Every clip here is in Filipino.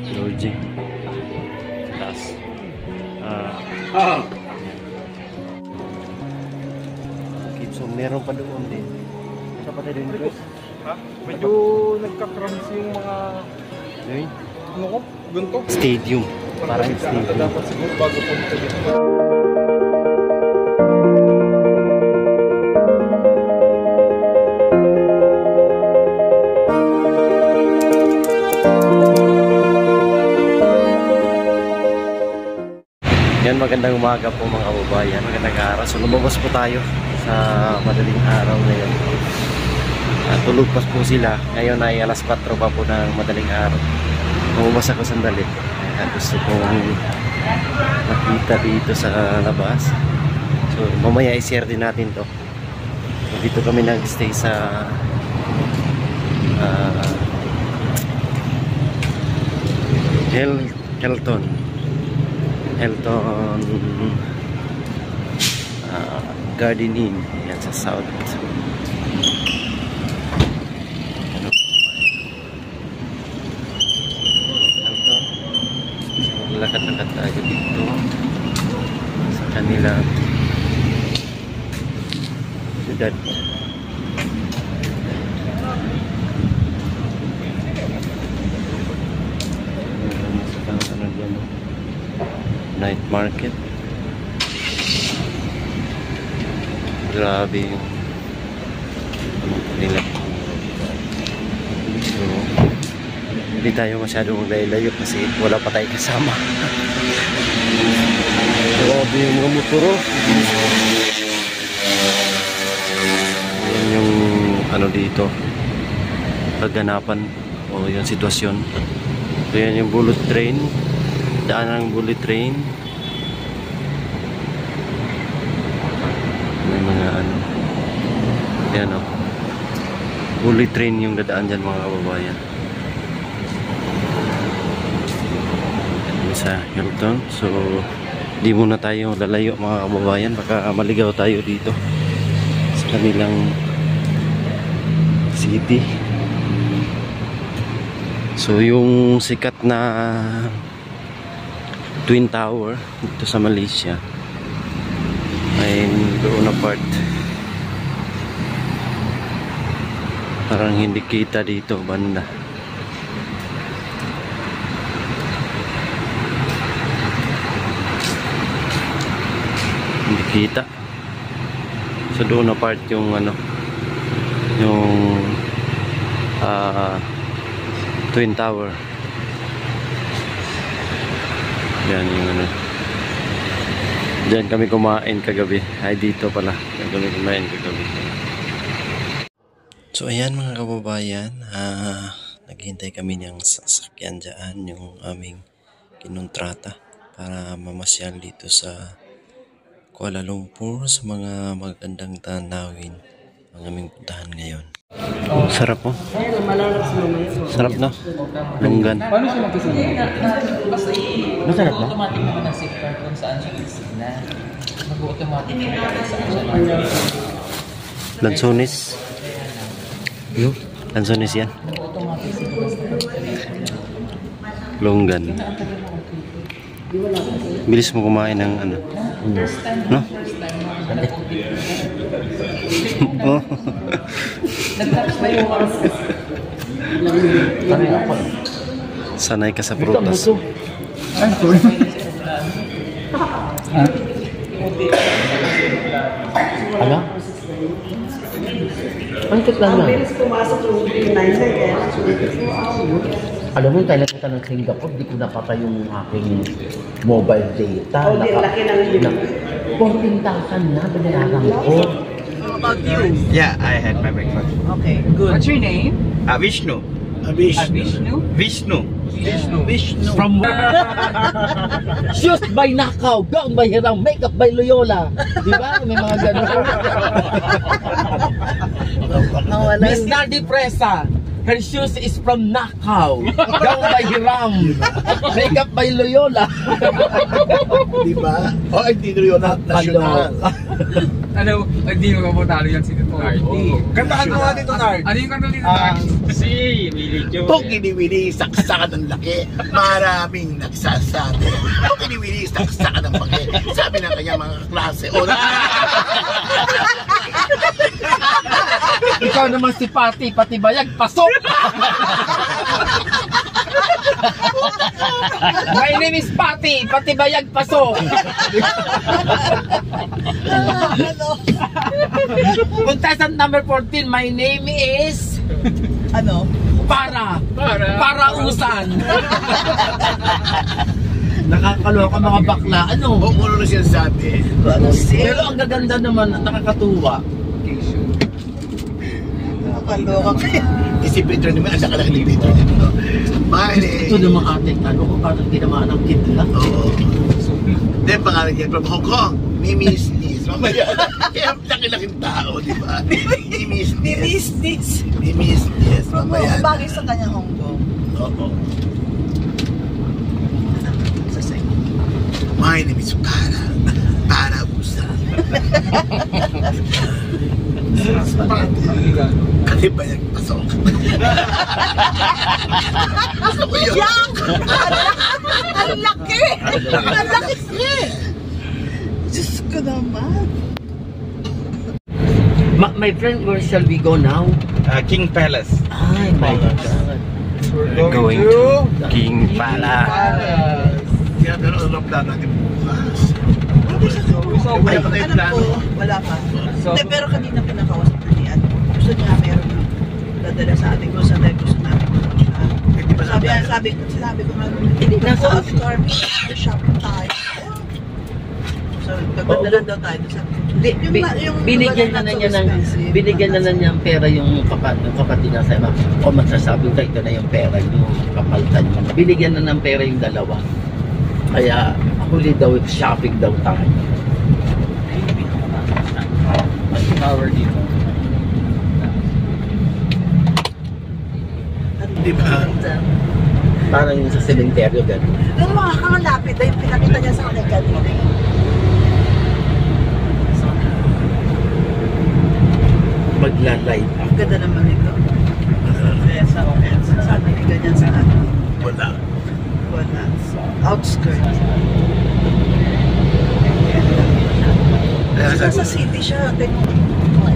Georgie. Tas. So meron pa doon din. Sa pa tayo din, guys? Ha? Medyo nagka-cramps yung mga... Yun? Ano ko? Ganito? Stadium. Parang stadium. Dapat siguro bago punta dito. Yan, magandang umaga po mga kababayan. Magandang araw. So lumabas po tayo sa madaling araw ngayon. Tulog pa po sila. Ngayon ay alas 4 pa po ng madaling araw. Lumabas ako sandali. Gusto kong makita dito sa labas. So mamaya i-share din natin to. So, dito kami nag-stay sa Hilton Garden Inn. Yan sa South. Lakad-lakad tayo dito sa kanilang syudad. Night market. Grabe yung nila. So hindi tayo masyadong maglayo kasi wala pa tayong kasama. Grabe yung mga motor. Yan yung ano dito, kaganapan o yung sitwasyon. So yan yung bullet train, daan ng bullet train. May mga ano, yan o, bullet train yung dadaan dyan mga kababayan. Sa Hilton. So di muna tayo lalayo mga kababayan, baka maligaw tayo dito sa kanilang city. So yung sikat na Twin Tower dito sa Malaysia ay doon na part. Parang hindi kita dito banda. Hindi kita. So doon na part yung ano, yung Twin Tower. Yan yung ano, diyan kami kumain kagabi. Ay dito pala diyan kami kumain kagabi. So ayan mga kababayan, naghihintay kami ng sasakyan dyan, yung aming kinontrata para mamasyal dito sa Kuala Lumpur sa mga magandang tanawin ang aming puntahan ngayon. Sarap po. Sarap no? Lunggan. Paano siya magkasunod? Masarap no? Automatic naman ang sector kung saan siya isina. Mag-automatic naman kung saan siya. Lansones. Yo, lansones yan. Mag-automatic siguro. Lunggan. Bilis mo kumain ng ano? No? Oh. Sanay ka sa prutas. Ano? Ang cute lang na. Alam mo, tayo napunta ng Singapore, di ko napatay yung aking mobile data. Oh, di, laki ng yun. 14,000 na, binayaran ko. How about you? Yeah, I had my breakfast. Okay, good. What's your name? Vishnu. Vishnu? Vishnu. Vishnu. From shoes by Nakaw, gown by Hiram, makeup by Loyola. Di ba? May mga ganun. Miss Nardi Presa, her shoes is from Nakaw, gown by Hiram, makeup by Loyola. Di ba? Oh, hindi Loyola. National. Ano, hindi mo kapatalo yan si Tito Nardi. Kantahan mo nga dito, Nard. Ano yung kanta dito, Nardi? Si Willie Joe. Pag kiniwili, saksakan ng laki, maraming nagsasabi. Pag kiniwili, saksakan ng pake, sabi ng kanya mga klase. O Ikaw naman si Pati, pati bayag, pasok! My name is Pati, pati bayag, pasok! Contestant number 14, my name is... Ano? Parausan! Nakakaloka mga bakla, ano? o kung ano na sinasabi. Pero ang gaganda naman, nakakatuwa. Nakakaloka kayo. Si Peter naman, ang nakalaki ni Peter. Ito naman ating ano, kung parang tinamaan ng kidlat. Oo. Then pangalan niya from Hong Kong, ni Miss Nis. Mamaya, kaya laki-laking tao, di ba? Ni Miss Nis. Nilistis. Ni Miss Nis. Mamaya. Bagay sa kanya Hong Kong. Oo. My name is Parausan. Kasi ba yung pasok? Gusto ko yun. Yang! Ang laki! Ang laki niya! Diyos ko naman. My friend, where shall we go now? King Palace. Ay, my God. We're going to King Palace. Kaya pero alam na natin bukas. Ay, alam ko, wala pa. Hindi, pero kanina pinakausap na ni Ano. Gusto niya meron na dadala sa atin ko sa dahil gusto namin. Sabi ko nga, hindi na po, Oscar, shopping tayo. So, nagpadala daw tayo. Binigyan na niya ng pera yung kapatid niya sa o masasabi ko ito na yung pera yung kapalitan niya. Binigyan na ng pera yung dalawa. Kaya huli daw shopping daw tayo. Power dito. Di ba? Parang yung sa sementeryo gano'n. Yung mga kangalapit ay pinakita niya sa akin kanina. Magla-live Ang ganda naman ito. Sabi ni ganyan sa akin. Wala. Wala. Outskirts. Nasa city siya.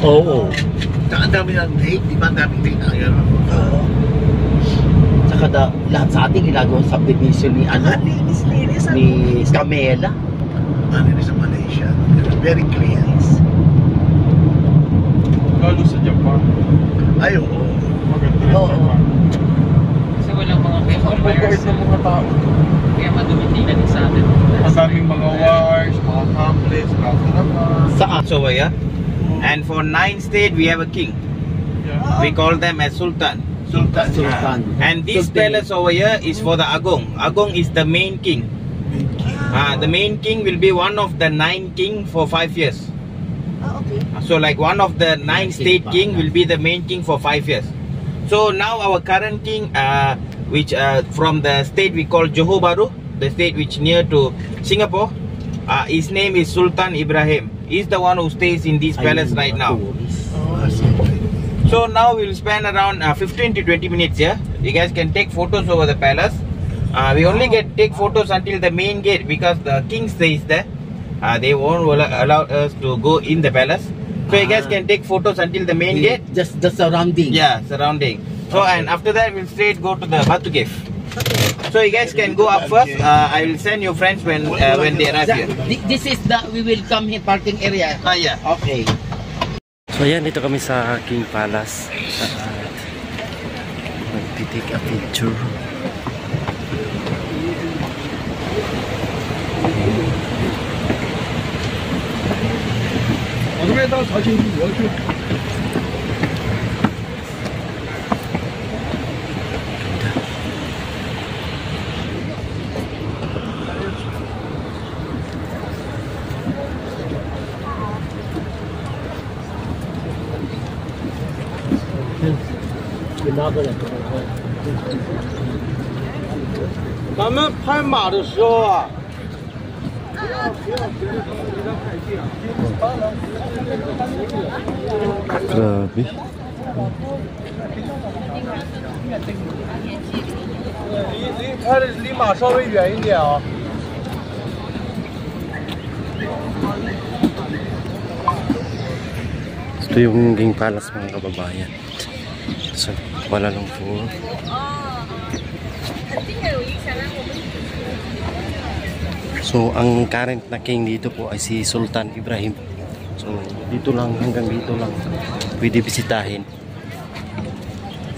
Oo. Saka ang dami ng date, di ba? Ang daming date na yun. Oo. Saka lahat sa ating ginagawa sa subdivision ni Linis. ni Camela. Ano yun sa Malaysia? Very clean. Lalo sa Japan. Ay, oo. Maganda yung Oo. Japan. Kasi walang mga Ang vampires. bait ng mga tao. Kaya madumi lang sa atin. Ang daming mga wars, mga pamphlets, kaso naman. Saan? So over here. And for 9 state we have a king. Yeah. We call them as Sultan. Sultan. And this palace over here is for the Agong. Agong is the main king. The main king will be one of the 9 king for 5 years. Okay. So like one of the 9 state king will be the main king for 5 years. So now our current king, which from the state we call Johor Bahru, the state which near to Singapore, his name is Sultan Ibrahim. He's the one who stays in this palace right now. So now we'll spend around 15 to 20 minutes here. You guys can take photos over the palace. We only take photos until the main gate because the king stays there. They won't allow us to go in the palace. So you guys can take photos until the main gate. Just the surrounding. Yeah, surrounding. So and after that we'll straight go to the Batu Cave. So you guys can go up first. I will send your friends when they arrive here. This is the we will come here parking area. Yeah. Okay. So ayan, dito kami sa King Palace. Magti-take a picture. Grabe.离马稍微远一点啊。 Ito yung King Palace mga kababayan. So, Kuala Lumpur. So, ang current na king dito po ay si Sultan Ibrahim. So, dito lang, hanggang dito lang pwede bisitahin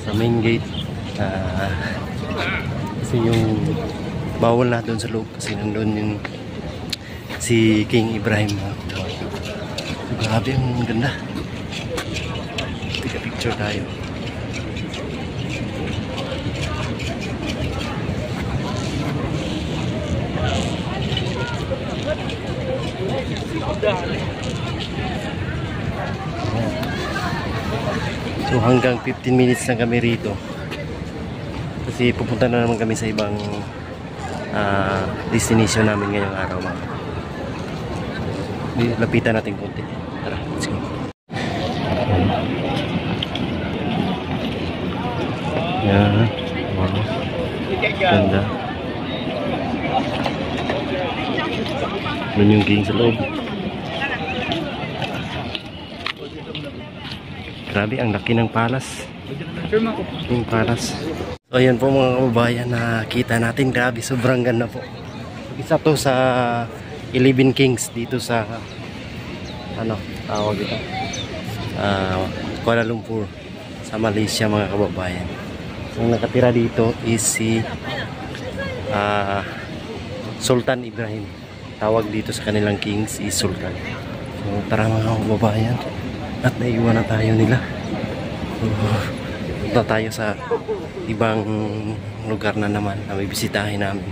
sa main gate. Kasi yung bawal na doon sa loob kasi nandun yung si King Ibrahim. So, grabe, ang ganda. Picture tayo. So hanggang 15 minutes lang kami rito. Kasi pupunta na naman kami sa ibang destination namin ngayong araw mga. Lapitan natin konti. Tara, let's go. Yan. Wow. Ganda. Doon yung king sa loob. Grabe, ang laki ng palace. Yung palace. So ayan po mga kababayan, nakita natin. Grabe, sobrang ganda po. Isa to sa 11 kings dito sa ano, tawag ito, Kuala Lumpur sa Malaysia mga kababayan. Ang nakatira dito is si Sultan Ibrahim. Tawag dito sa kanilang kings is Sultan. So tara mga kababayan, at naiwan na tayo nila. Punta tayo sa ibang lugar na naman na may bisitahin namin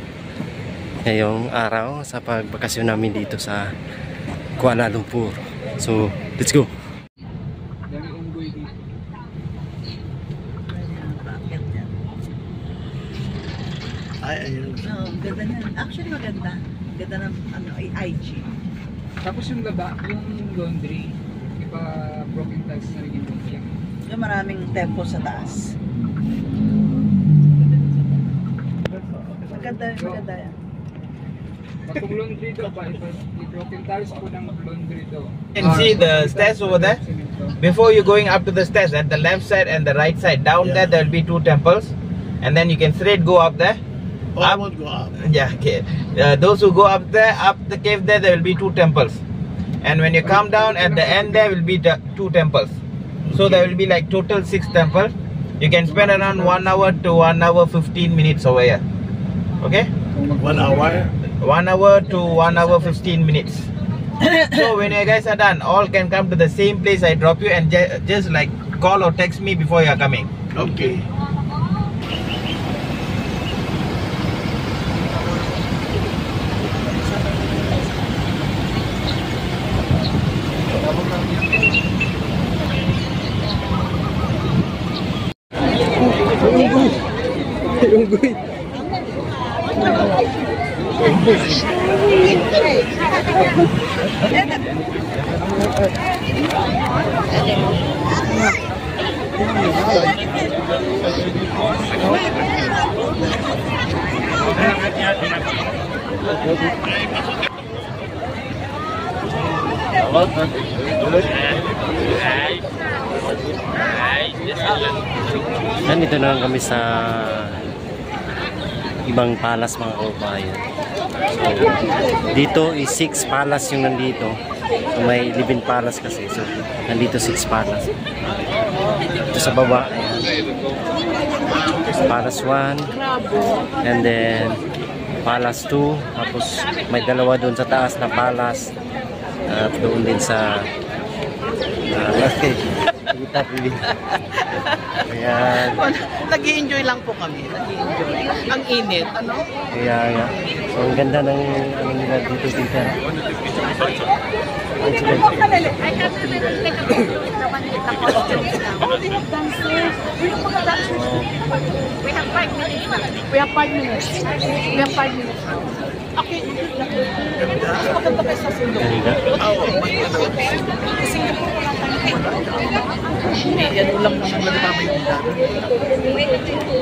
ngayong araw sa pagbakasyon namin dito sa Kuala Lumpur. So let's go. Ganda niyan. Actually maganda. Ganda ng ano, IG. Tapos yung baba, yung laundry, di ba broken tiles na rin yung laundry? Yung maraming tempo sa taas. Maganda yan. Pag laundry daw pa, broken tiles po ng laundry daw. You can see the stairs over there. Before you going up to the stairs, at the left side and the right side, down there will be 2 temples, and then you can straight go up there. Oh, I won't go up. Yeah, okay. Those who go up there, up the cave there will be 2 temples, and when you come down at the end there will be 2 temples. So there will be like total 6 temples. You can spend around 1 hour to 1 hour 15 minutes over here. Okay? 1 hour? 1 hour to 1 hour 15 minutes. So when you guys are done, all can come to the same place I drop you, and just like call or text me before you are coming. Okay. Nandito na lang kami sa ibang palace mga kababayan. So, dito is 6 palace yung nandito. So, may 11 palace kasi. So, nandito 6 palace. Ito sa baba. Palace 1. And then, Palace 2. Tapos, may dalawa doon sa taas na palace. At doon din sa ayan. Nag-i-enjoy lang po kami. Nag-i-enjoy. Ang init, ano? Kaya, so ang ganda ng ano nila dito dito. We have 5 minutes. We have 5 minutes. We have 5 minutes. Okay. Maganda kayo sa Singapore. Ganda. Singapore wala tayong hindi, yan ulang naman nagpapainda.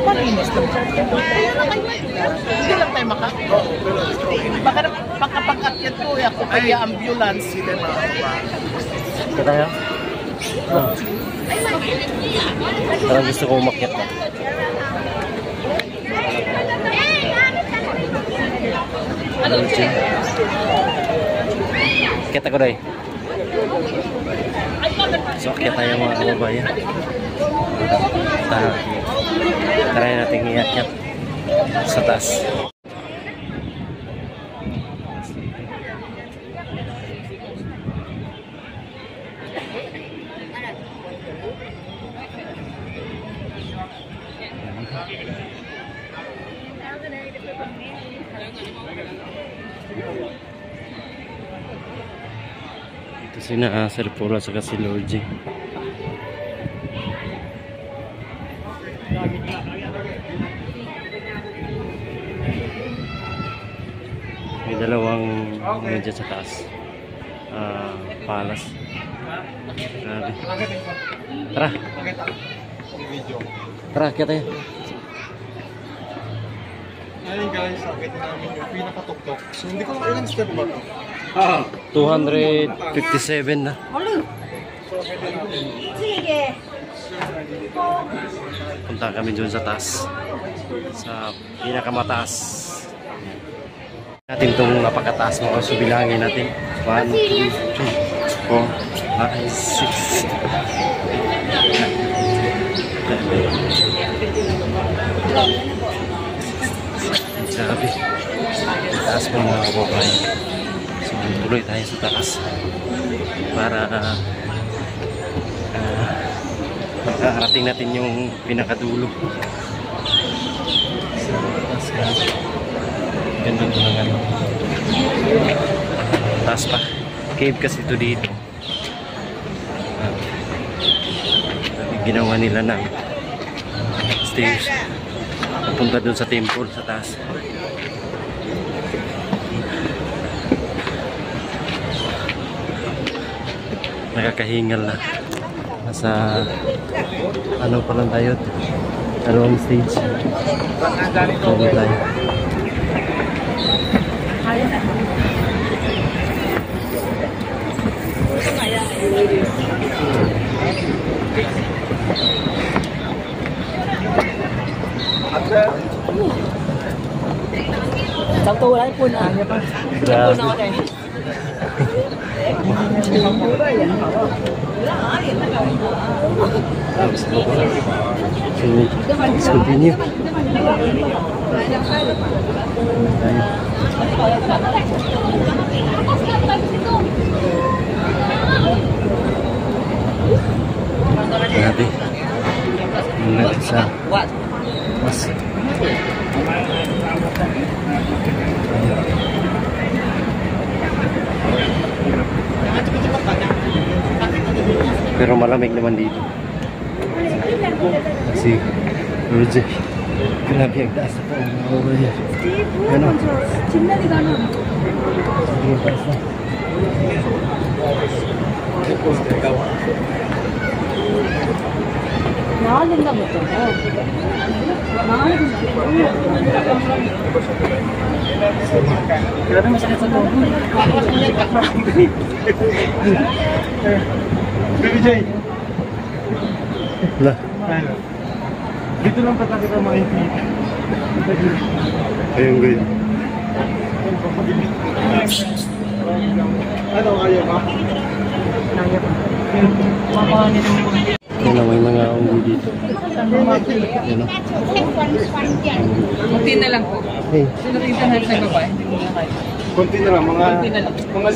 Malinis lang. Kaya na kayo hindi lang tayo makapag-akyat ko ako kaya ambulance. Ito tayo? Oh. Parang gusto ko umakyat na. Kita ko dahil. So, akyat tayo mga kababayan. Try natin iakyat sa taas. Ito sina Sir Pura sa si Lord G. May dalawang medyo sa taas. Palas. Grabe. Tara. Tara, kita tayo. Ayun guys, sakit namin yung pinakatuktok. So hindi ko lang ilang step ba ito? 257 na. Punta kami dun sa taas. Sa pinakamataas. Natin itong napakataas mga subilangin natin. 1, 2, 3, 4, 5, 6. Grabe. Taas po mga kababayan. So, tuloy tayo sa taas para makakarating natin yung pinakadulo. Sa taas na ganda po ng ano. Taas pa. Cave kasi ito dito. Ginawa nila ng stairs papunta doon sa temple sa taas. Nakakahingal na. Nasa ano pa lang tayo, dalawang stage. Tuloy tayo. Sakto wala po na. Grabe. Let's continue. Grabe. Ingat sa mas. Pero malamig naman dito. Kasi Roger, grabe ang taas na po ang mga Roger. Ano? Ang taas na. Naalala lang ito. Grabe masakit sa tuhod. Baby Jay! Wala. Dito lang pata kita makikita. Ayun guys. Ano kaya ba? Yan na, may mga unggoy dito. Yan o. Kunti na lang po. Hey. Sino rin sa sa babae? Hindi mo na kaya. Konti na lang, mga 5 minutes. Mga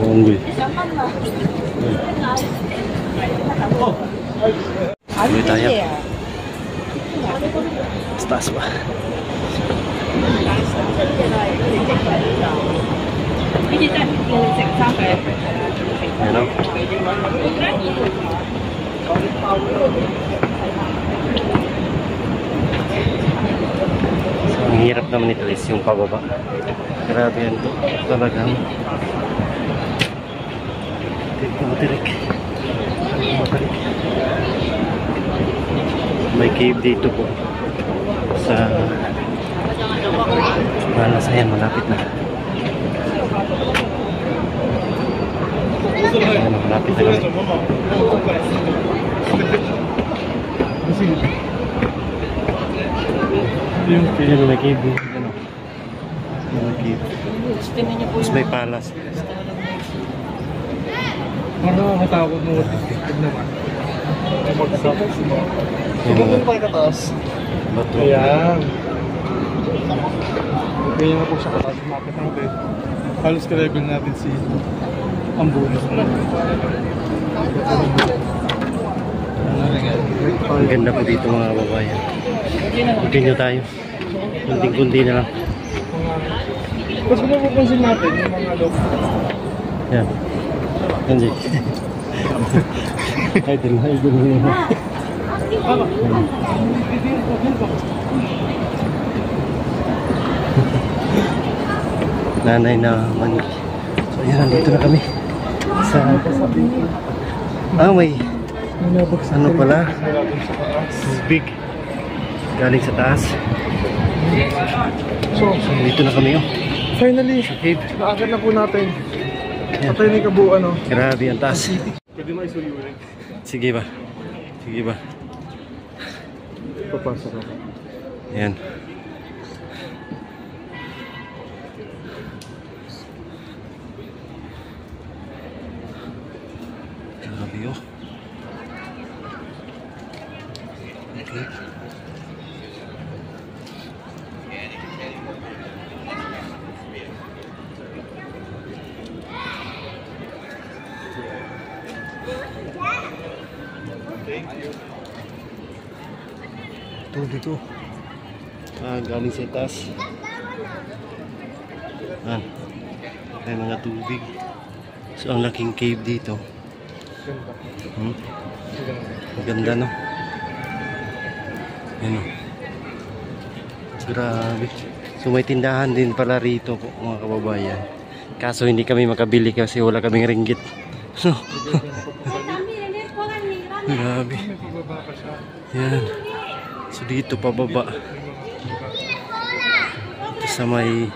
unggoy. Tuloy tayo. Sa taas ba? Yan o. hirap naman ito is yung pababa. Grabe yan to. Talagang matirik. May cave dito po sa Malas. Ayan, malapit na. Ayan, malapit na kami. Ayan, may cave. Ano? May cave. Tapos may palas. Ano matakot mo? Tignan naman. Siguro tayo kataas. Bato. Ayan. Ganyan na po siya kataas. Makit natin. Halos ka-level natin si Ambulos. Ang ganda po dito mga kababayan. Continue tayo. Kunting-kunti na lang. Mas kung mapapansin natin yung mga loob. Yan. Hindi. Idol na, idol na. Nanay na manik. So yan, nandito na kami. Sa... may... Ano pala? Big. Galing sa taas. So dito na kami. Finally, cave. naagad na po natin. Patay na yung kabuuan. Grabe ang taas. Pwede maisuyo ulit. Sige ba? Sige ba? Papasok ako. Ayan. Grabe oh. Okay. Tubig ko. Galing sa taas. May mga tubig. So ang laking cave dito. Maganda no. Ano? Grabe. So may tindahan din pala rito po mga kababayan. Kaso hindi kami makabili kasi wala kaming ringgit. Grabe. Yan. So dito pababa. Ito sa may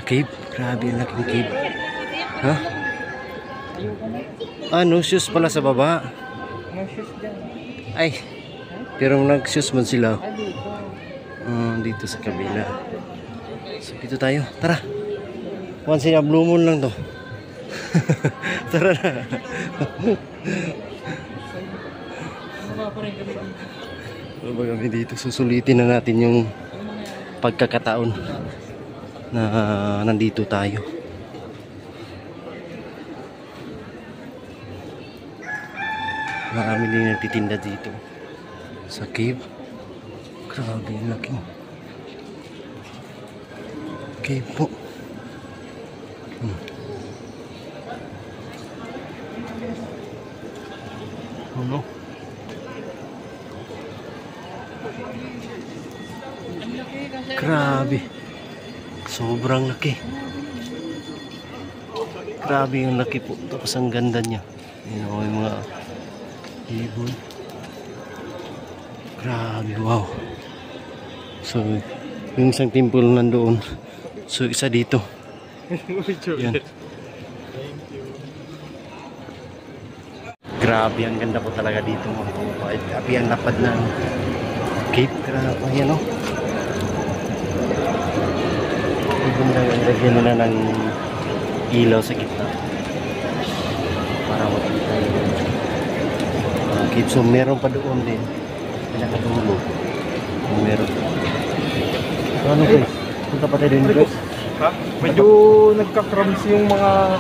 cave. Grabe ang laking cave. Ha? No shoes pala sa baba. Ay, pero nag-shoes man sila. Dito sa kabila. So dito tayo. Tara. Once in a blue moon lang to. Tara na. Baba kami dito. Susulitin na natin yung pagkakataon na nandito tayo. Marami din nagtitinda dito sa cave. Grabe yung laking cave po. Ano? Grabe. Sobrang laki. Grabe yung laki po. Tapos ang ganda niya. Yung mga ibon. Grabe, wow. So, yung isang temple nandoon. So, isa dito. Yan. Grabe, ang ganda po talaga dito. Grabe ang lapad ng cave. Grabe, yan o. Lagyan nila ng ilaw sa gitna para makita yung cave. So meron pa doon din pinakadulo. Meron. So ano guys? Punta pa tayo din guys. Ha? Medyo nagka-cramps yung mga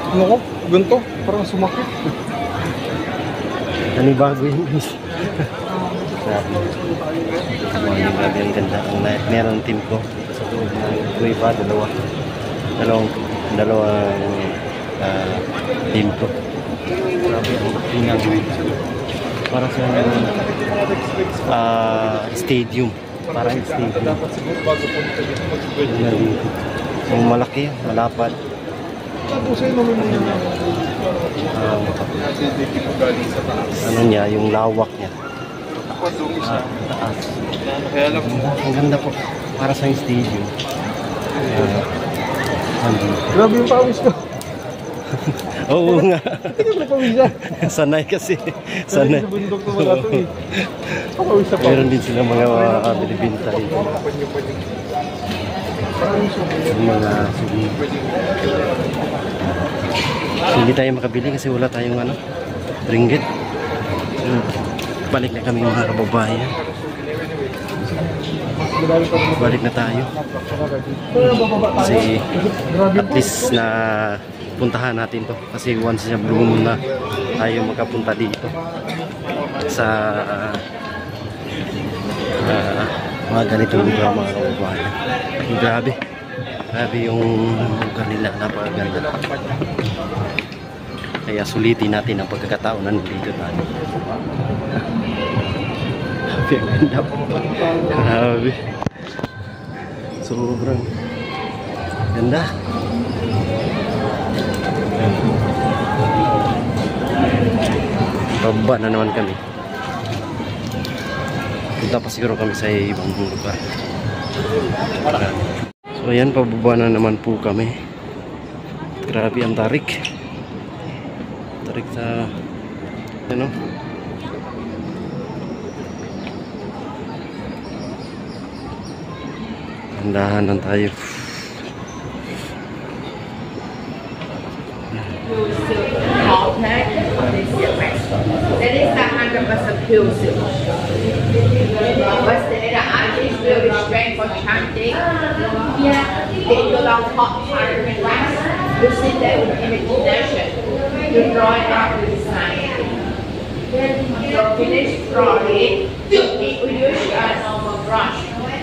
ano ko? Ganito? Parang sumakit. Nanibago yun guys. Grabe. Grabe ang ganda. Meron team ko sa loob ng Guiba, dalawang team ko. Grabe ang pinag Para sa stadium. Parang stadium. Dapat siguro bago punta dito, mag-pwede. Yan dito. Yung malaki, malapad. Tapos ay naman yung Ah, nasidiki mo galing sa taas. ano niya, yung lawak niya. Ako doon isa. Taas. Kaya lang Ang ganda po. Para sa stadium. Andito. grabe yung pawis ko. Oo nga. Hindi ko pawis Sanay kasi. Sanay. Sanay. Sa bundok na wala to eh. Pawis sa pawis. Meron din sila mga binibinta dito. Yung mga sugi. So, hindi tayo makabili kasi wala tayong ano, ringgit. Balik na kami mga kababayan. Balik na tayo. Kasi at least na puntahan natin to. Kasi once sa Blue Moon na tayo makapunta dito sa mga ganitong lugar mga kababayan. Grabe. Grabe yung lugar nila. Napakaganda. Kaya sulitin natin ang pagkakataon na nandito tayo. Ganda po. Grabe. Sobrang ganda. Baba na naman kami. Punta pa siguro kami sa ibang lugar. So ayan, pababa na naman po kami. Grabe ang tarik. Tarik sa ano. Dahan lang tayo. That is the 100% pure silk. What's the artist really strength for chanting? They do long hot fire and wax. You see that with imagination. You draw it out with design. So finish drawing. You use a normal brush.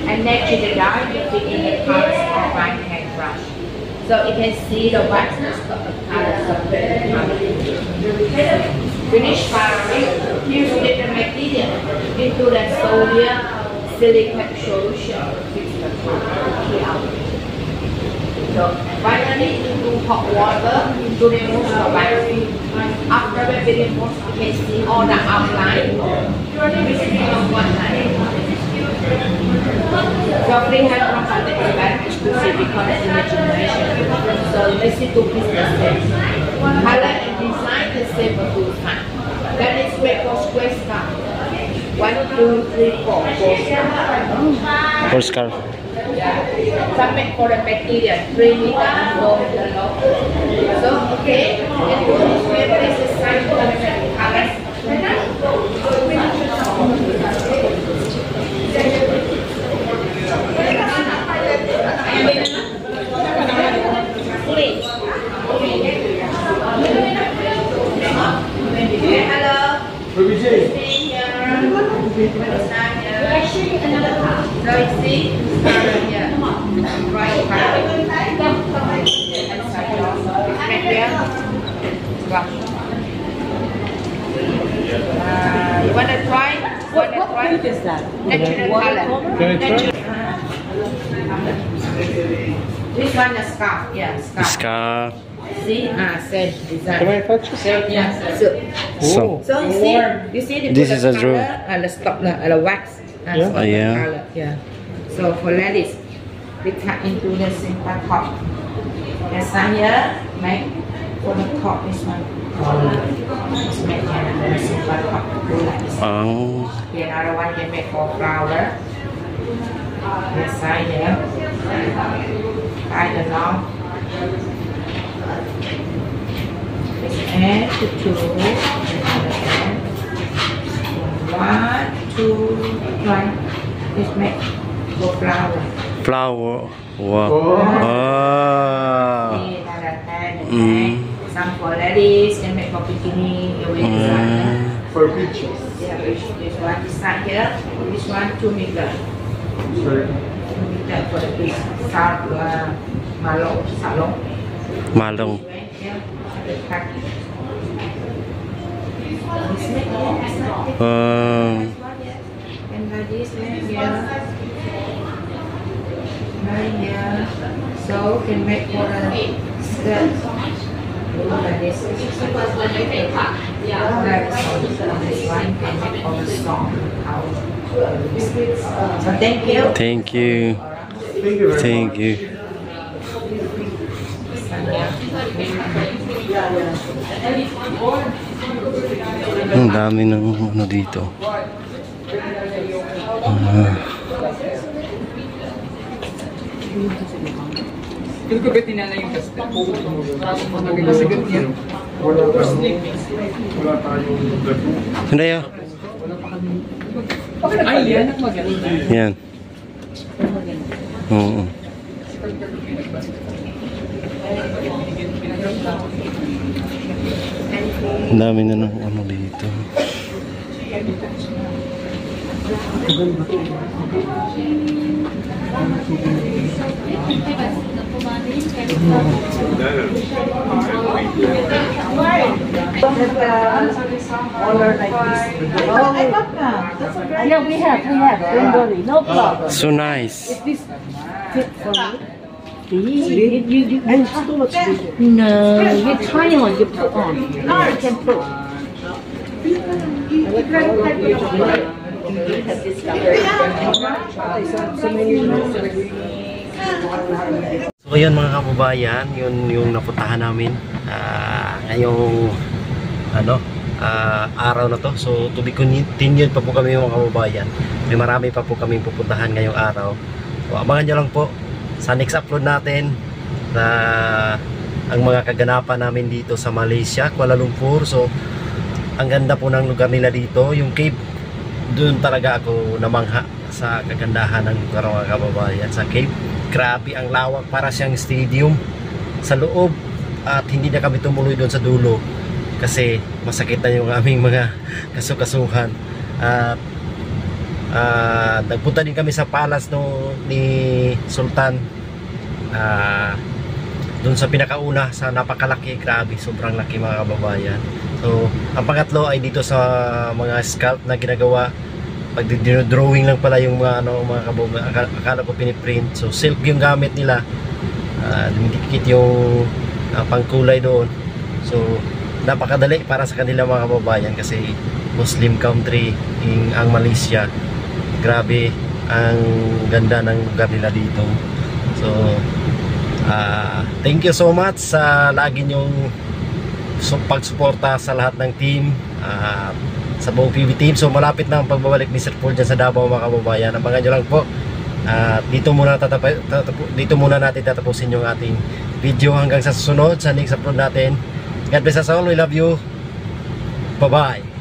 And next to the dye, you put in the colors of right hand brush. So you can see the waxness of the colors of the color. Finish firing, use different material into the sodium silicate solution. So finally, into hot water to remove the wax. After we remove, you can see all the outline. Of one line. So freehand from the event exclusive because it's imagination. So let's see two pieces. Color and design the same for two times. Then it's make for square scarf. 1, 2, 3, 4. 4 First car. Yeah. Some make for the material 3 meter and 4 meter long. So okay, and do this way, place the sign for the colors. Hello. So you see, yeah, right, you want to try? What is that? Natural color. Can I try? This one is scarf, yeah, scarf. Scarf. See, same design. Can I touch it? So, yeah, So, so you see the This is a color draw. and the stop the wax. Yeah. Stop the Yeah. color, yeah. So for ladies, we cut into the simple top. And some here make for the top this one. Just make another simple top do like this. The another one you make for flower. This side here. Tie the knot. This end to 2, another end. 1, 2, 1. This make for flower. flower. Wow. See, another hand. Some for ladies can make for bikini. You will design. For pictures. Yeah, this one side here. This one 2 meter. Sorry. 2 meter for the big salon. Malong. Yeah, the cut. And like this, here. Right here. So can make for a skirt. Like this. This one can make for a strong. So thank you. Thank you. Thank you. Ang dami ng ano dito. Hindi ko ba tinala yung kastel? Kasi ganyan. Wala tayong gato. Hindi ah. Ay, yan ang maganda. Yan. Oo. Ang dami na ng ano dito. Yeah, we have. Don't worry, no problem. So nice. This fit for me. And it's too much bigger. No, you try on, you put on. No, you can put. So yun mga kababayan, yun yung napuntahan namin ngayong araw na to. So to be continued pa po kami mga kababayan. May marami pa po kami pupuntahan ngayong araw. So abangan nyo lang po sa next upload natin na ang mga kaganapan namin dito sa Malaysia, Kuala Lumpur. So ang ganda po ng lugar nila dito, yung cave. Doon talaga ako namangha sa kagandahan ng lugar mga kababayan, sa cave. Grabe ang lawak, para siyang stadium sa loob, at hindi na kami tumuloy doon sa dulo kasi masakit na yung aming mga kasukasuhan. At nagpunta din kami sa palace ni Sultan, doon sa pinakauna, sa napakalaki. Grabe, sobrang laki mga kababayan. So ang pangatlo ay dito sa mga sculpt na ginagawa. Pag drawing lang pala yung mga mga kababayan, akala ko piniprint. So silk yung gamit nila, dumidikit yung pangkulay doon. So napakadali para sa kanila mga kababayan kasi Muslim country ang Malaysia. Grabe ang ganda ng lugar nila dito. So thank you so much sa lagi nyong pagsuporta sa lahat ng team, sa buong PB team. So malapit na ang pagbabalik ni Sir Paul dyan sa Davao mga kababayan. Abangan nyo lang po. Dito muna natin tatapusin yung ating video hanggang sa susunod, sa next upload natin. God bless us all. We love you. Bye bye.